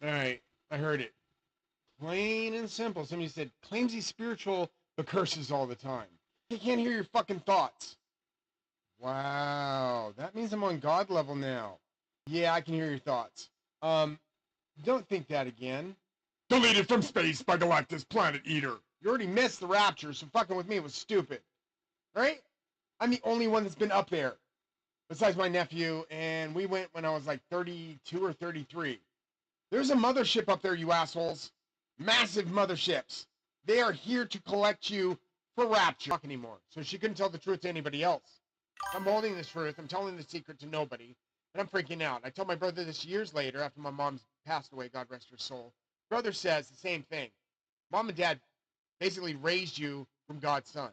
All right, I heard it. Plain and simple. Somebody said, claims he's spiritual, but curses all the time. He can't hear your fucking thoughts. Wow, that means I'm on God level now. Yeah, I can hear your thoughts. Don't think that again. Deleted from space by Galactus Planet Eater. You already missed the rapture, so fucking with me was stupid. Right? I'm the only one that's been up there, besides my nephew, and we went when I was like 32 or 33. There's a mothership up there, you assholes. Massive motherships. They are here to collect you for rapture. Not anymore. So she couldn't tell the truth to anybody else. I'm holding this truth. I'm telling the secret to nobody. And I'm freaking out. I told my brother this years later after my mom's passed away, God rest her soul. Brother says the same thing. Mom and dad basically raised you from God's son.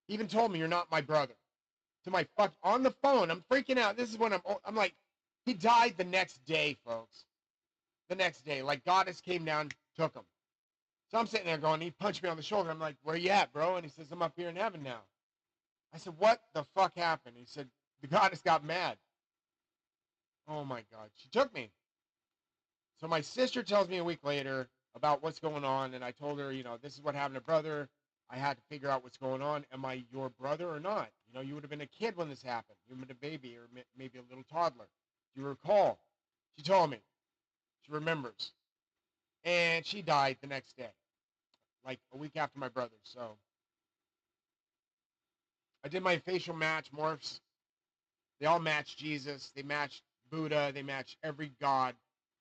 He even told me you're not my brother. To my fuck on the phone. I'm freaking out. This is when I'm like, he died the next day, folks. The next day. Like God just came down, took him. So I'm sitting there going, he punched me on the shoulder. I'm like, where you at, bro? And he says, I'm up here in heaven now. I said, what the fuck happened? He said, the goddess got mad. Oh my God. She took me. So my sister tells me a week later about what's going on. And I told her, you know, this is what happened to brother. I had to figure out what's going on. Am I your brother or not? You know, you would have been a kid when this happened. You would have been a baby or maybe a little toddler. Do you recall? She told me. She remembers. And she died the next day. Like a week after my brother. So I did my facial match morphs. They all match Jesus. They match Buddha. They match every god,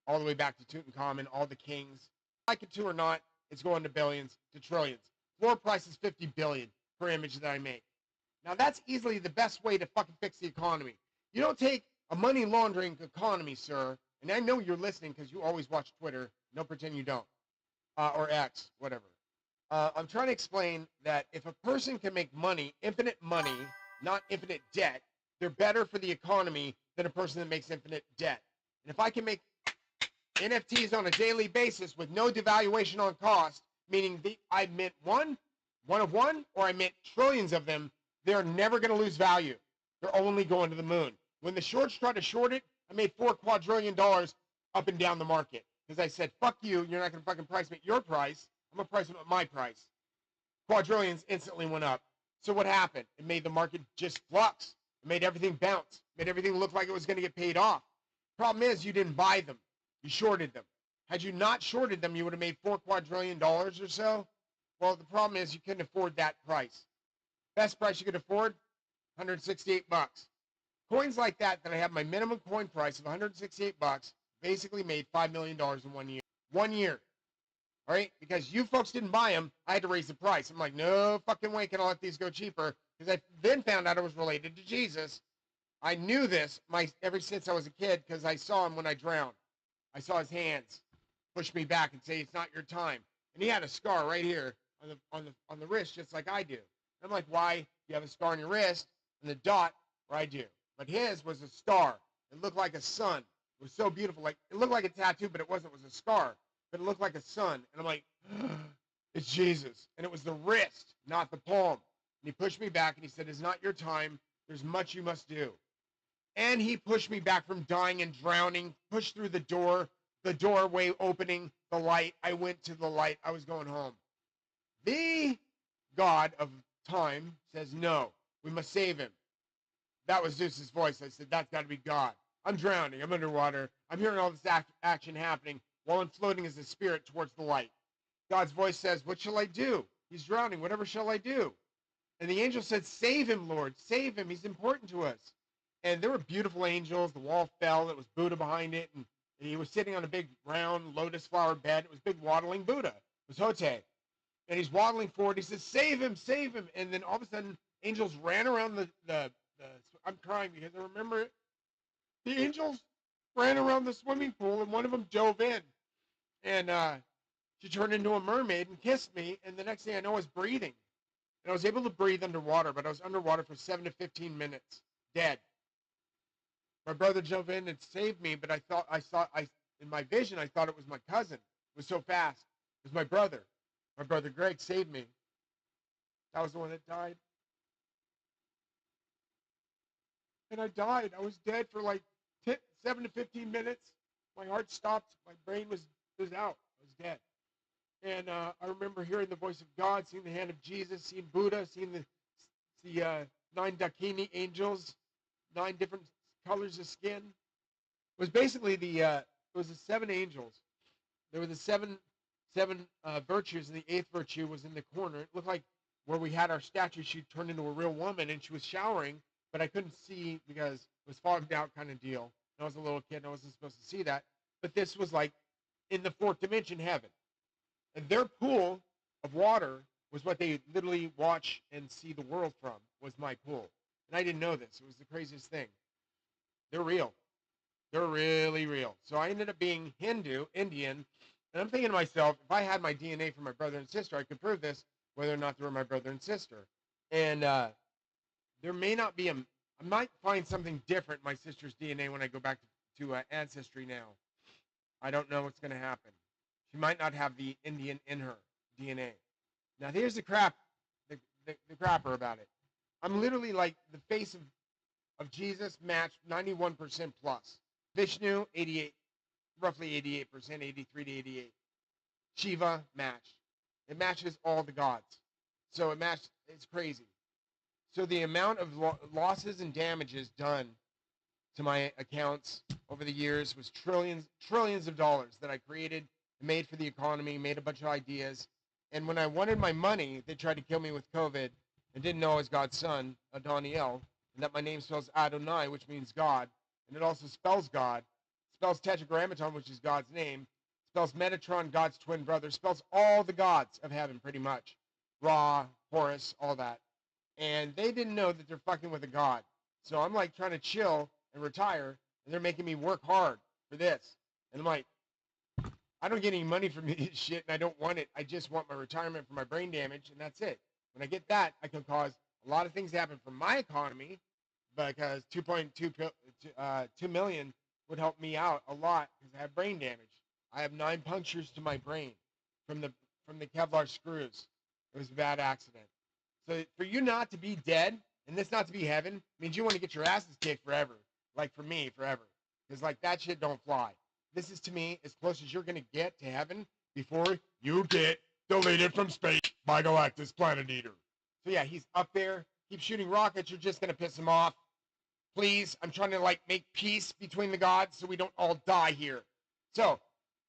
all the way back to Tutankhamun, all the kings. Like it to or not, it's going to billions, to trillions. Floor price is $50 billion per image that I make. Now that's easily the best way to fucking fix the economy. You don't take a money laundering economy, sir. And I know you're listening because you always watch Twitter. Don't pretend you don't. Or X, whatever. I'm trying to explain that if a person can make money, infinite money, not infinite debt, they're better for the economy than a person that makes infinite debt. And if I can make NFTs on a daily basis with no devaluation on cost, meaning I mint one of one, or I mint trillions of them, they're never going to lose value. They're only going to the moon. When the shorts tried to short it, I made $4 quadrillion up and down the market. Because I said, fuck you, you're not going to fucking price me at your price. I'm going to price them at my price. Quadrillions instantly went up. So what happened? It made the market just flux. It made everything bounce. It made everything look like it was going to get paid off. Problem is, you didn't buy them. You shorted them. Had you not shorted them, you would have made $4 quadrillion or so. Well, the problem is you couldn't afford that price. Best price you could afford, 168 bucks. Coins like that I have my minimum coin price of 168 bucks basically made $5 million in 1 year. 1 year. All right? Because you folks didn't buy them, I had to raise the price. I'm like, no fucking way can I let these go cheaper. Because I then found out it was related to Jesus. I knew this ever since I was a kid because I saw him when I drowned. I saw his hands push me back and say, it's not your time. And he had a scar right here on the wrist, just like I do. And I'm like, why? You have a scar on your wrist and the dot where I do. But his was a star. It looked like a sun. It was so beautiful. Like it looked like a tattoo, but it wasn't. It was a scar. But it looked like a sun. And I'm like, it's Jesus. And it was the wrist, not the palm. And he pushed me back and he said, it's not your time. There's much you must do. And he pushed me back from dying and drowning, pushed through the doorway opening, the light. I went to the light. I was going home. The God of time says, no, we must save him. That was Zeus's voice. I said, that's got to be God. I'm drowning. I'm underwater. I'm hearing all this action happening while I'm floating as a spirit towards the light. God's voice says, what shall I do? He's drowning. Whatever shall I do? And the angel said, save him, Lord. Save him. He's important to us. And there were beautiful angels. The wall fell. It was Buddha behind it. And And he was sitting on a big round lotus flower bed. It was big waddling Buddha. It was Hote. And he's waddling forward. He says, save him, save him. And then all of a sudden, angels ran around the I'm crying because I remember it. The angels ran around the swimming pool, and one of them dove in. And she turned into a mermaid and kissed me. And the next thing I know, I was breathing. And I was able to breathe underwater, but I was underwater for 7 to 15 minutes, dead. My brother dove in and saved me, but in my vision, I thought it was my cousin. It was so fast. It was my brother. My brother Greg saved me. That was the one that died. And I died. I was dead for like 7 to 15 minutes. My heart stopped. My brain was out. I was dead. And I remember hearing the voice of God, seeing the hand of Jesus, seeing Buddha, seeing the 9 Dakini angels, 9 different colors of skin. It was basically it was the 7 angels. There were the seven virtues, and the 8th virtue was in the corner. It looked like where we had our statue, she turned into a real woman, and she was showering, but I couldn't see because it was fogged out kind of deal. And I was a little kid, and I wasn't supposed to see that. But this was like in the 4th dimension heaven. And their pool of water was what they literally watch and see the world from, was my pool. And I didn't know this. It was the craziest thing. They're real. They're really real. So I ended up being Hindu, Indian, and I'm thinking to myself, if I had my DNA from my brother and sister, I could prove this, whether or not they were my brother and sister. And there may not be I might find something different in my sister's DNA when I go back to Ancestry now. I don't know what's going to happen. She might not have the Indian in her DNA. Now, here's the crapper about it. I'm literally like the face of Jesus matched 91% plus. Vishnu, 88, roughly 88%, 83 to 88. Shiva matched. It matches all the gods. So it's crazy. So the amount of losses and damages done to my accounts over the years was trillions of dollars that I created, made for the economy, made a bunch of ideas. And when I wanted my money, they tried to kill me with COVID and didn't know I was God's son, Adoniel, and that my name spells Adonai, which means God. And it also spells God. It spells Tetragrammaton, which is God's name. It spells Metatron, God's twin brother. It spells all the gods of heaven, pretty much. Ra, Horus, all that. And they didn't know that they're fucking with a god. So I'm like trying to chill and retire, and they're making me work hard for this. And I'm like, I don't get any money from this shit, and I don't want it. I just want my retirement for my brain damage, and that's it. When I get that, I can cause a lot of things to happen for my economy, because 2 million would help me out a lot because I have brain damage. I have 9 punctures to my brain from the Kevlar screws. It was a bad accident. So for you not to be dead and this not to be heaven means you want to get your asses kicked forever. Like for me, forever. Because like that shit don't fly. This is to me as close as you're going to get to heaven before you get deleted from space by Galactus Planet Eater. So yeah, he's up there. Keep shooting rockets. You're just going to piss him off. Please, I'm trying to like make peace between the gods so we don't all die here. So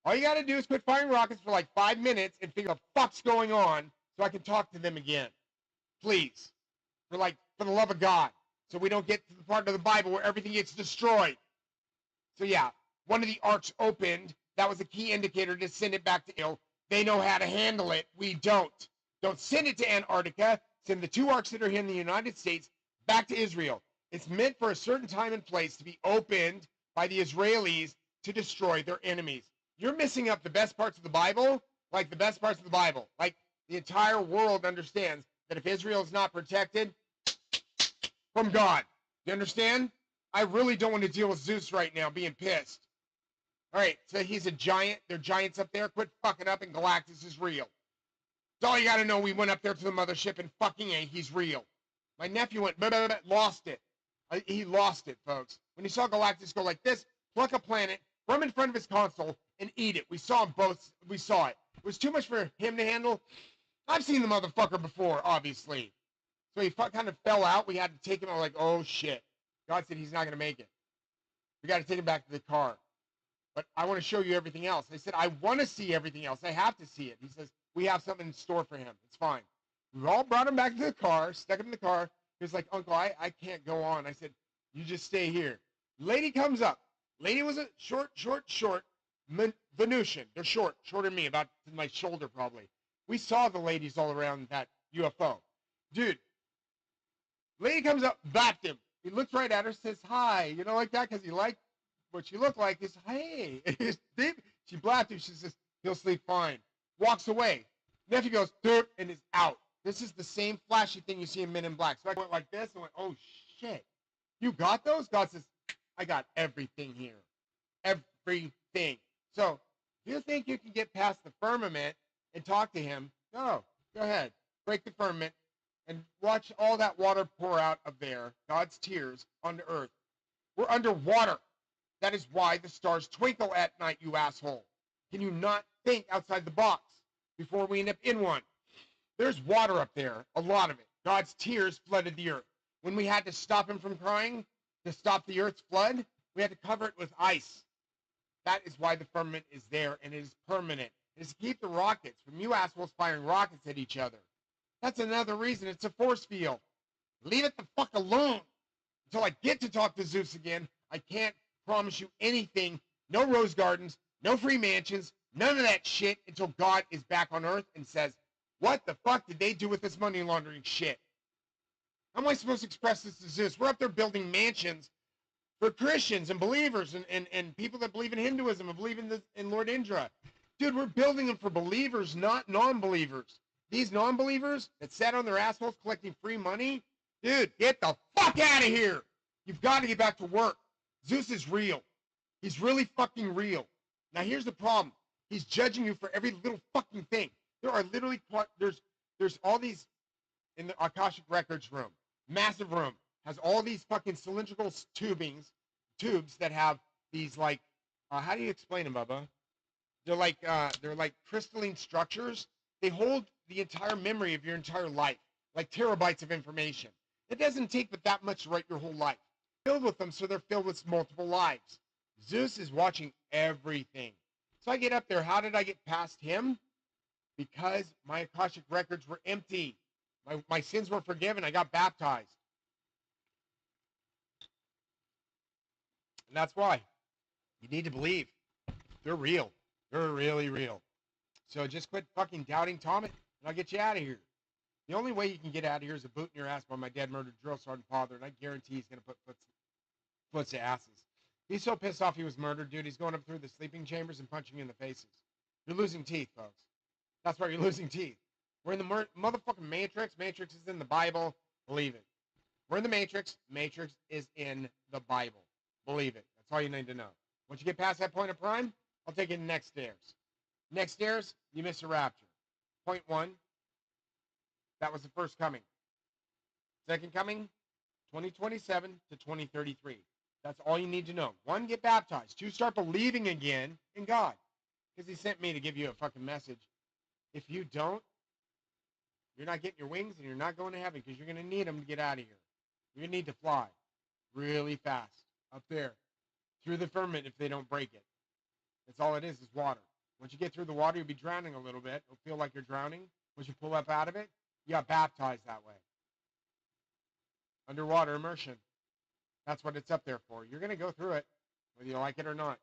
all you got to do is quit firing rockets for like 5 minutes and figure out what the fuck's going on so I can talk to them again. Please. For the love of God. So we don't get to the part of the Bible where everything gets destroyed. So yeah, one of the arcs opened. That was a key indicator to send it back to Israel. They know how to handle it. We don't. Don't send it to Antarctica. Send the 2 arcs that are here in the United States back to Israel. It's meant for a certain time and place to be opened by the Israelis to destroy their enemies. You're missing up the best parts of the Bible, like the best parts of the Bible. Like the entire world understands that if Israel is not protected from God, you understand? I really don't want to deal with Zeus right now being pissed. All right, so he's a giant. They're giants up there. Quit fucking up, and Galactus is real. That's all you got to know. We went up there to the mothership, and fucking A, he's real. My nephew went, lost it. He lost it, folks. When he saw Galactus go like this, pluck a planet from in front of his console, and eat it. We saw them both. We saw it. It was too much for him to handle. I've seen the motherfucker before, obviously. So he kind of fell out. We had to take him. I was like, oh, shit. God said he's not going to make it. We got to take him back to the car. But I want to show you everything else. I said, I want to see everything else. I have to see it. He says, we have something in store for him. It's fine. We all brought him back to the car, stuck him in the car. He was like, Uncle, I can't go on. I said, you just stay here. Lady comes up. Lady was a short, Venusian. They're shorter than me, about to my shoulder probably. We saw the ladies all around that UFO. Dude, lady comes up, backed him. He looks right at her, says hi, like that, because he liked what she looked like. Is hey. She blacked him. She says, he'll sleep fine. Walks away. Nephew goes, derp, and is out. This is the same flashy thing you see in Men in Black. So I went like this and went, oh, shit. You got those? God says, I got everything here. Everything. So, if you think you can get past the firmament and talk to him, no. Go ahead. Break the firmament and watch all that water pour out of there, God's tears, onto earth. We're underwater. That is why the stars twinkle at night, you asshole. Can you not think outside the box before we end up in one? There's water up there, a lot of it. God's tears flooded the earth. When we had to stop him from crying, to stop the earth's flood, we had to cover it with ice. That is why the firmament is there, and it is permanent. It is to keep the rockets from you assholes firing rockets at each other. That's another reason. It's a force field. Leave it the fuck alone. Until I get to talk to Zeus again, I can't promise you anything. No rose gardens, no free mansions, none of that shit until God is back on earth and says, what the fuck did they do with this money laundering shit? How am I supposed to express this to Zeus? We're up there building mansions for Christians and believers and people that believe in Hinduism and believe in Lord Indra. Dude, we're building them for believers, not non-believers. These non-believers that sat on their assholes collecting free money, dude, get the fuck out of here. You've got to get back to work. Zeus is real. He's really fucking real. Now, here's the problem. He's judging you for every little fucking thing. There are literally, there's all these in the Akashic Records room. Massive room. Has all these fucking cylindrical tubes that have these like, how do you explain them, Bubba? They're like crystalline structures. They hold the entire memory of your entire life, like terabytes of information. It doesn't take but that much to write your whole life. Filled with them, so they're filled with multiple lives. Zeus is watching everything. So I get up there. How did I get past him? Because my Akashic records were empty. My sins were forgiven. I got baptized. And that's why. You need to believe. They're real. They're really real. So just quit fucking doubting Thomas, and I'll get you out of here. The only way you can get out of here is a boot in your ass by my dead murdered drill sergeant father, and I guarantee he's going to put foots to asses. He's so pissed off he was murdered, dude. He's going up through the sleeping chambers and punching you in the faces. You're losing teeth, folks. That's why you're losing teeth. We're in the motherfucking Matrix. Matrix is in the Bible. Believe it. We're in the Matrix. Matrix is in the Bible. Believe it. That's all you need to know. Once you get past that point of prime, I'll take you to the next stairs. Next stairs, you miss a rapture. Point 1, that was the first coming. Second coming, 2027 to 2033. That's all you need to know. 1, get baptized. 2, start believing again in God. Because he sent me to give you a fucking message. If you don't, you're not getting your wings and you're not going to heaven because you're going to need them to get out of here. You're going to need to fly really fast up there through the firmament if they don't break it. That's all it is water. Once you get through the water, you'll be drowning a little bit. It'll feel like you're drowning. Once you pull up out of it, you got baptized that way. Underwater immersion. That's what it's up there for. You're going to go through it, whether you like it or not.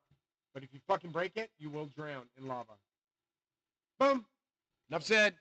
But if you fucking break it, you will drown in lava. Boom. Enough said.